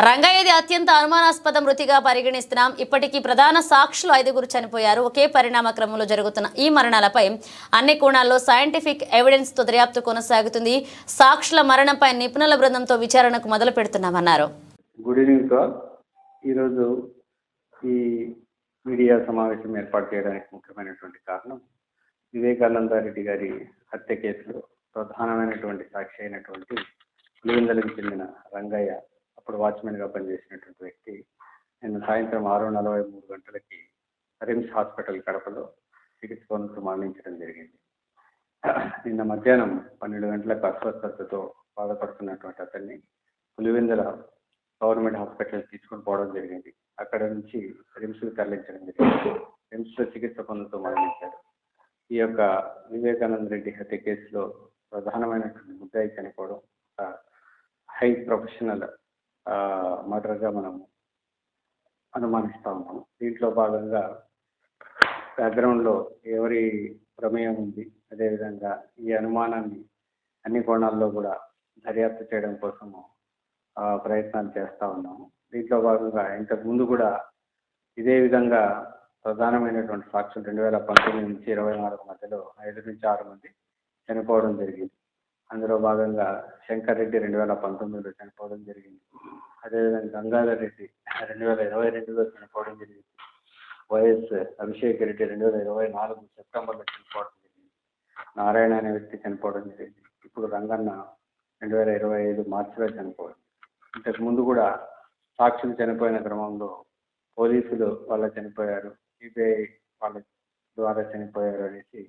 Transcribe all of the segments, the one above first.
రంగయ్యది అత్యంత అనుమానాస్పద మృతిగా పరిగణిస్తున్నాం. ఇప్పటికీ ప్రధాన సాక్షులు 5గురు చనిపోయారు. ఒకే పరిణామ క్రమంలో జరుగుతున్న ఈ మరణాలపై అన్ని కోణాల్లో సైంటిఫిక్ ఎవిడెన్స్ తో దర్యాప్తు కొనసాగుతుంది. సాక్షుల మరణంపై నిపుణుల బృందంతో విచారణకు మొదలు పెడుతున్నామన్నారు. Good evening sir. ఈరోజు ఈ మీడియా సమావేశం ఏర్పాటు చేయడానికి ముఖ్యమైనటువంటి కారణం వివేకానందారెడ్డి గారి హత్య కేసులో ప్రధానమైనటువంటి సాక్షి అయినటువంటి పులివెందులకు చెందిన రంగయ్య, అప్పుడు వాచ్మెన్గా పనిచేసినటువంటి వ్యక్తి, నిన్న సాయంత్రం 6:43 గంటలకి రిమ్స్ హాస్పిటల్ కడపలో చికిత్స పొందుతూ మరణించడం జరిగింది. నిన్న మధ్యాహ్నం 12 గంటలకు అస్వస్థతతో బాధపడుతున్నటువంటి అతన్ని పులివెందుల గవర్నమెంట్ హాస్పిటల్ తీసుకుని పోవడం జరిగింది. అక్కడ నుంచి రిమ్స్కి తరలించడం జరిగింది. రిమ్స్లో చికిత్స పొందుతూ మరణించారు. ఈ యొక్క వివేకానంద రెడ్డి హత్య కేసులో ప్రధానమైనటువంటి ముద్దాయి చనిపోవడం హై ప్రొఫెషనల్ మర్డర్గా మనం అనుమానిస్తూ ఉన్నాము. దీంట్లో భాగంగా బ్యాక్గ్రౌండ్లో ఎవరి ప్రమేయం ఉంది, అదేవిధంగా ఈ అనుమానాన్ని అన్ని కోణాల్లో కూడా దర్యాప్తు చేయడం కోసము ప్రయత్నాలు చేస్తూ ఉన్నాము. దీంట్లో భాగంగా ఇంతకు ముందు కూడా ఇదే విధంగా ప్రధానమైనటువంటి సాక్షులు 2019 నుంచి 24 మధ్యలో 5 నుంచి 6 మంది చనిపోవడం జరిగింది. అందులో భాగంగా శంకర్ రెడ్డి 2019లో చనిపోవడం జరిగింది. అదేవిధంగా గంగాధర్ రెడ్డి 2022లో చనిపోవడం జరిగింది. వైఎస్ అభిషేక్ రెడ్డి 2024 సెప్టెంబర్లో చనిపోవడం జరిగింది. నారాయణ అనే వ్యక్తి చనిపోవడం జరిగింది. ఇప్పుడు రంగన్న 2025 మార్చిలో చనిపోవడం. ఇంతకు ముందు కూడా సాక్షులు చనిపోయిన క్రమంలో పోలీసులు వాళ్ళ చనిపోయారు, సిబిఐ వాళ్ళ ద్వారా చనిపోయారు అనేసి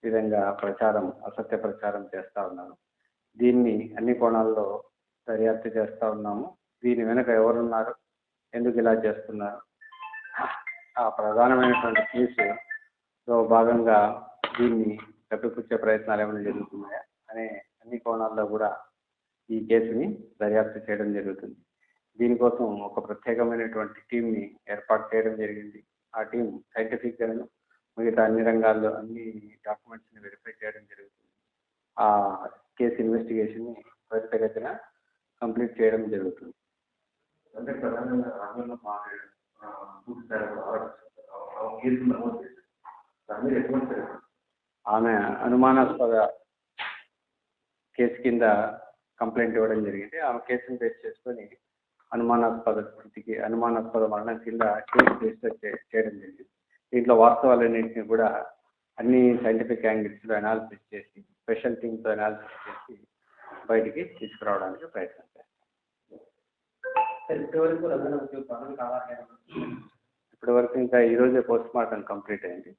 విధంగా అసత్య ప్రచారం చేస్తూ ఉన్నారు. దీన్ని అన్ని కోణాల్లో దర్యాప్తు చేస్తూ ఉన్నాము. దీని వెనుక ఎవరున్నారు, ఎందుకు ఇలా చేస్తున్నారు, ఆ ప్రధానమైనటువంటి కేసులో భాగంగా దీన్ని కప్పిపుచ్చే ప్రయత్నాలు ఏమైనా జరుగుతున్నాయా అనే అన్ని కోణాల్లో కూడా ఈ కేసుని దర్యాప్తు చేయడం జరుగుతుంది. దీనికోసం ఒక ప్రత్యేకమైనటువంటి టీంని ఏర్పాటు చేయడం జరిగింది. ఆ టీం సైంటిఫిక్గాను మిగతా అన్ని రంగాల్లో అన్ని డాక్యుమెంట్స్ని వెరిఫై చేయడం జరుగుతుంది. ఆ కేసు ఇన్వెస్టిగేషన్ని త్వరితగతిన కంప్లీట్ చేయడం జరుగుతుంది. అంటే ప్రధానంగా ఆమె అనుమానాస్పద కేసు కింద కంప్లైంట్ ఇవ్వడం జరిగింది. ఆమె కేసును బేస్ చేసుకొని అనుమానాస్పద మరణం కింద కేసు రిజిస్టర్ చేయడం జరిగింది. దీంట్లో వాస్తవాలన్నింటినీ కూడా అన్ని సైంటిఫిక్ యాంగిల్స్లో అనాలిసిస్ చేసి స్పెషల్ టీమ్తో అనాలిసిస్ చేసి బయటికి తీసుకురావడానికి ప్రయత్నం చేస్తాం. ఇప్పటి వరకు ఇంకా ఈరోజే పోస్ట్ మార్టం కంప్లీట్ అయింది.